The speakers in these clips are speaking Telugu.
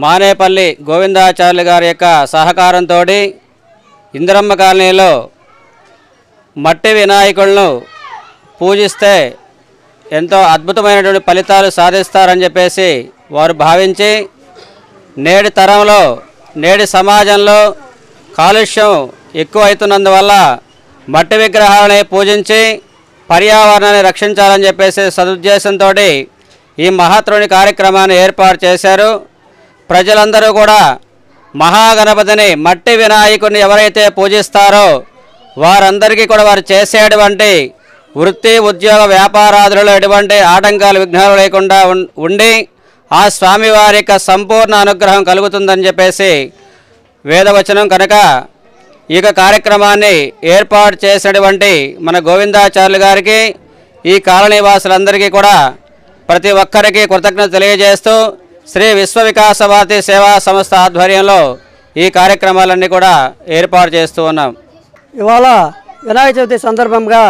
మానేపల్లి గోవిందాచార్యులు గారి యొక్క సహకారంతో ఇందిరమ్మ కాలనీలో మట్టి వినాయకులను పూజిస్తే ఎంతో అద్భుతమైనటువంటి ఫలితాలు సాధిస్తారని చెప్పేసి వారు భావించి నేటి తరంలో నేటి సమాజంలో కాలుష్యం ఎక్కువైతున్నందువల్ల మట్టి విగ్రహాలని పూజించి పర్యావరణాన్ని రక్షించాలని చెప్పేసి సదుద్దేశంతో ఈ మహత్తరమైన కార్యక్రమాన్ని ఏర్పాటు చేశారు. ప్రజలందరూ కూడా మహాగణపతిని మట్టి వినాయకుడిని ఎవరైతే పూజిస్తారో వారందరికీ కూడా వారు చేసేటువంటి వృత్తి ఉద్యోగ వ్యాపారాదులలో ఎటువంటి ఆటంకాలు విఘ్నాలు లేకుండా ఉండి ఆ స్వామివారి యొక్క సంపూర్ణ అనుగ్రహం కలుగుతుందని చెప్పేసి వేదవచనం కనుక ఈ కార్యక్రమాన్ని ఏర్పాటు చేసినటువంటి మన గోవిందాచార్యులు గారికి ఈ కాలనీ వాసులందరికీ కూడా ప్రతి ఒక్కరికి కృతజ్ఞత తెలియజేస్తూ శ్రీ విశ్వ వికాస భారతి సేవా సంస్థ ఆధ్వర్యంలో ఈ కార్యక్రమాలన్నీ కూడా ఏర్పాటు చేస్తూ ఉన్నాం. ఇవాళ వినాయక చవితి సందర్భంగా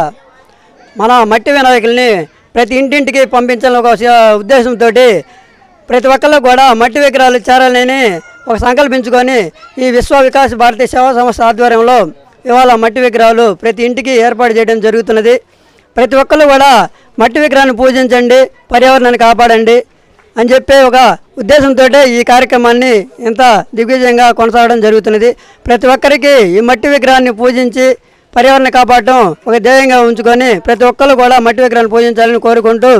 మన మట్టి వినాయకుల్ని ప్రతి ఇంటింటికి పంపించాలని ఒక ఉద్దేశంతో ప్రతి ఒక్కళ్ళు కూడా మట్టి విగ్రహాలు చేరాలని ఒక సంకల్పించుకొని ఈ విశ్వ వికాస్ భారతీయ సేవా సంస్థ ఆధ్వర్యంలో ఇవాళ మట్టి విగ్రహాలు ప్రతి ఇంటికి ఏర్పాటు చేయడం జరుగుతున్నది. ప్రతి ఒక్కళ్ళు కూడా మట్టి విగ్రహాన్ని పూజించండి, పర్యావరణాన్ని కాపాడండి అని చెప్పే ఒక ఉద్దేశంతో ఈ కార్యక్రమాన్ని ఇంత దిగ్విజయంగా కొనసాగడం జరుగుతున్నది. ప్రతి ఒక్కరికి ఈ మట్టి విగ్రహాన్ని పూజించి పర్యావరణాన్ని కాపాడటం ఒక ధ్యేయంగా ఉంచుకొని ప్రతి ఒక్కళ్ళు కూడా మట్టి విగ్రహాన్ని పూజించాలని కోరుకుంటూ